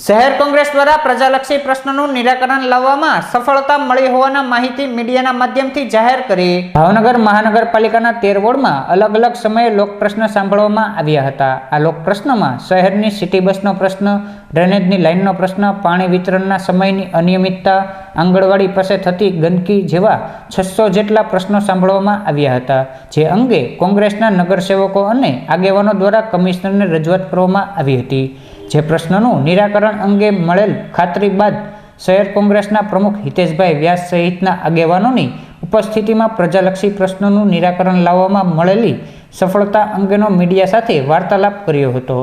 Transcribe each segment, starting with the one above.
શહેર કોંગ્રેસ દ્વારા પ્રજાલક્ષી પ્રશ્નોનું નિરાકરણ લાવવામાં સફળતા મળી હોવાના માહિતી મીડિયાના માધ્યમથી જાહેર કરી। ભાવનગર મહાનગરપાલિકાના 13 વોર્ડમાં અલગ અલગ સમયે લોકપ્રશ્ન સાંભળવામાં આવ્યા હતા। આ લોકપ્રશ્નમાં શહેરની સિટી બસનો પ્રશ્ન, ડ્રેનેજની લાઇનનો પ્રશ્ન, પાણી વિતરણના સમયની અનિયમિતતા, આંગણવાડી પાસે થતી ગંદકી જેવા 600 જેટલા પ્રશ્નો સાંભળવામાં આવ્યા હતા, જે અંગે કોંગ્રેસના નગરસેવકો અને આગેવાનો દ્વારા કમિશનરને રજૂઆત કરવામાં આવી હતી। જે પ્રશ્નનું નિરાકરણ અંગે મળેલ ખાતરી બાદ શહેર કોંગ્રેસના પ્રમુખ હિતેશભાઈ વ્યાસ સહિતના આગેવાનોની ઉપસ્થિતિમાં પ્રજાલક્ષી પ્રશ્નોનું નિરાકરણ લાવવામાં મળેલી સફળતા અંગેનો મીડિયા સાથે વાર્તાલાપ કર્યો હતો।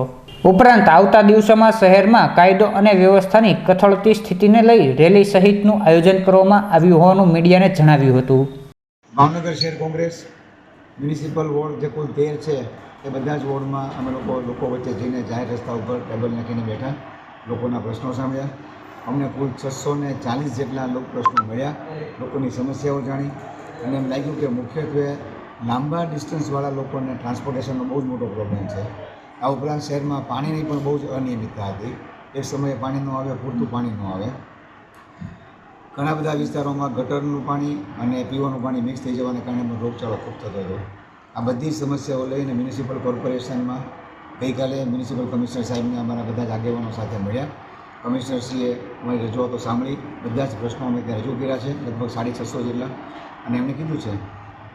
ઉપરાંત આવતા દિવસોમાં શહેરમાં કાયદો અને વ્યવસ્થાની કથળતી સ્થિતિને લઈ રેલી સહિતનું આયોજન કરવામાં આવ્યું હોવાનું મીડિયાને જણાવ્યું હતું। ભાવનગર શહેર કોંગ્રેસ મ્યુનિસિપલ વોર્ડ જે કુલ 13 છે એ બધા જ વોર્ડમાં અમે લોકો વચ્ચે જઈને જાહેર રસ્તા ઉપર ટેબલ નાખીને બેઠા, લોકોના પ્રશ્નો સાંભળ્યા। અમને કુલ 640 જેટલા લોક પ્રશ્નો મળ્યા, લોકોની સમસ્યાઓ જાણી અને એમ લાગ્યું કે મુખ્યત્વે લાંબા ડિસ્ટન્સવાળા લોકોને ટ્રાન્સપોર્ટેશનનો બહુ જ મોટો પ્રોબ્લેમ છે। આ ઉપરાંત શહેરમાં પાણીની પણ બહુ જ અનિયમિતતા હતી। એક સમયે પાણી ન આવે, પૂરતું પાણી ન આવે, ઘણા બધા વિસ્તારોમાં ગટરનું પાણી અને પીવાનું પાણી મિક્સ થઈ જવાને કારણે રોગચાળો ખૂબ થતો હતો। આ બધી સમસ્યાઓ લઈને મ્યુનિસિપલ કોર્પોરેશનમાં ગઈકાલે મ્યુનિસિપલ કમિશનર સાહેબને અમારા બધા જ આગેવાનો સાથે મળ્યા। કમિશનરશ્રીએ અમારી રજૂઆતો સાંભળી, બધા જ પ્રશ્નો અમે ત્યાં રજૂ કર્યા છે, લગભગ 650 જેટલા, અને એમણે કીધું છે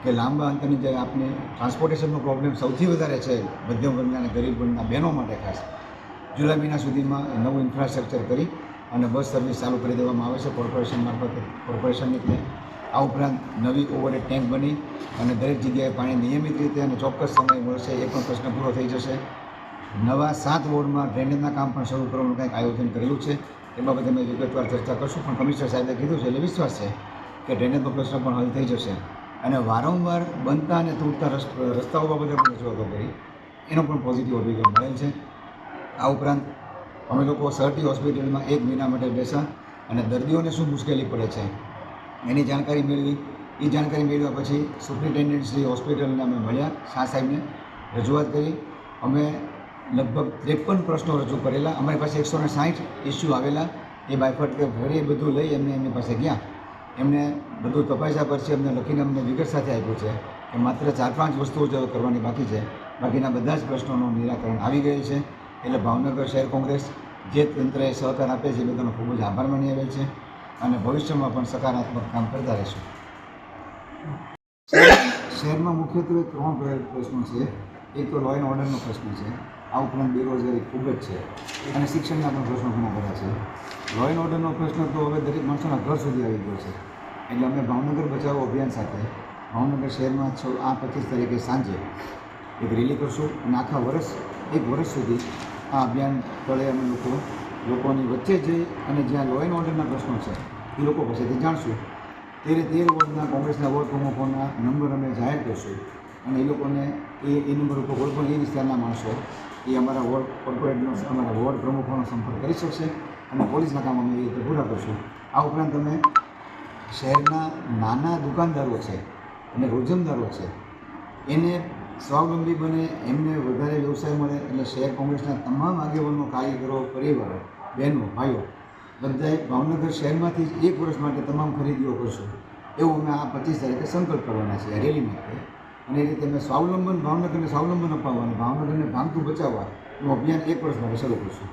કે લાંબા અંતરની જે આપને ટ્રાન્સપોર્ટેશનનો પ્રોબ્લેમ સૌથી વધારે છે મધ્યમ વર્ગના અને ગરીબ વર્ગના બહેનો માટે ખાસ, જુલાઈ મહિના સુધીમાં નવું ઇન્ફ્રાસ્ટ્રક્ચર કરી અને બસ સર્વિસ ચાલુ કરી દેવામાં આવે છે કોર્પોરેશન મારફતે, કોર્પોરેશનની રીતે। આ ઉપરાંત નવી ઓવરહેડ ટેન્ક બની અને દરેક જગ્યાએ પાણી નિયમિત રીતે અને ચોક્કસ સમય મળશે, એ પણ પ્રશ્ન પૂરો થઈ જશે। નવા 7 વોર્ડમાં ડ્રેનેજના કામ પણ શરૂ કરવાનું કંઈક આયોજન કરેલું છે, એ બાબતે અમે વિગતવાર ચર્ચા કરશું, પણ કમિશનર સાહેબે કીધું છે એટલે વિશ્વાસ છે કે ડ્રેનેજનો પ્રશ્ન પણ હલ થઈ જશે। અને વારંવાર બનતા અને તૂટતા રસ્તાઓ બાબતે પણ રજૂઆતો કરી, એનો પણ પોઝિટિવ અભિગમ મળેલ છે। આ ઉપરાંત અમે લોકો સરટી હોસ્પિટલમાં 1 મહિના માટે બેસા અને દર્દીઓને શું મુશ્કેલી પડે છે એની જાણકારી મેળવી। એ જાણકારી મેળવ્યા પછી સુપ્રિન્ટેન્ડન્ટ શ્રી હોસ્પિટલને અમે મળ્યા, શાહ સાહેબને રજૂઆત કરી। અમે લગભગ 53 પ્રશ્નો રજૂ કરેલા, અમારી પાસે 160 ઇસ્યુ આવેલા, એ બાયફટ કે ફરી બધું લઈ એમની પાસે ગયા, એમને બધું તપાસ્યા પછી અમને લખીને અમને વિગત સાથે આપ્યું છે કે માત્ર 4-5 વસ્તુઓ જ કરવાની બાકી છે, બાકીના બધા જ પ્રશ્નોનું નિરાકરણ આવી ગયેલ છે। એટલે ભાવનગર શહેર કોંગ્રેસ જે તંત્રએ સહકાર આપે છે એ બધાનો ખૂબ જ આભાર માની આવેલ છે અને ભવિષ્યમાં પણ સકારાત્મક કામ કરતા રહીશું। શહેરમાં મુખ્યત્વે 3 પ્રશ્નો છે। એક તો લો એન્ડ ઓર્ડરનો પ્રશ્ન છે, આ ઉપરાંત બેરોજગારી ખૂબ જ છે અને શિક્ષણના પણ પ્રશ્નો ઘણા બધા છે। લો એન્ડ ઓર્ડરનો પ્રશ્ન તો હવે દરેક માણસોના ઘર સુધી આવી ગયો છે, એટલે અમે ભાવનગર બચાવો અભિયાન સાથે ભાવનગર શહેરમાં 25 તારીખે સાંજે એક રેલી કરશું અને આખા એક વર્ષ સુધી આ અભિયાન તળે અમે લોકોની વચ્ચે જઈ અને જ્યાં લો એન્ડ ઓર્ડરના પ્રશ્નો છે એ લોકો પાસેથી જાણશું। 13 વોર્ડના કોંગ્રેસના વોર્ડ પ્રમુખોના નંબર અમે જાહેર કરશું અને એ લોકોને એ નંબર ઉપર કોઈ પણ એ વિસ્તારના માણસો એ અમારા વોર્ડ પ્રમુખોનો સંપર્ક કરી શકશે અને પોલીસના કામ અમે એ રીતે પૂરા કરશું। આ ઉપરાંત અમે શહેરના નાના દુકાનદારો છે અને રોજમદારો છે એને સ્વાવલંબી બને, એમને વધારે વ્યવસાય મળે, એટલે શહેર કોંગ્રેસના તમામ આગેવાનો, કાર્યકરો, પરિવારો, બહેનો, ભાઈઓ બધાએ ભાવનગર શહેરમાંથી 1 વર્ષ માટે તમામ ખરીદીઓ કરશું, એવું અમે આ 25 તારીખે સંકલ્પ કરવાના છે રેલી માટે। અને એ રીતે અમે ભાવનગરને સ્વાવલંબન અપાવવા અને ભાવનગરને ભાંગતું બચાવવાનું અભિયાન 1 વર્ષ માટે શરૂ કરશું।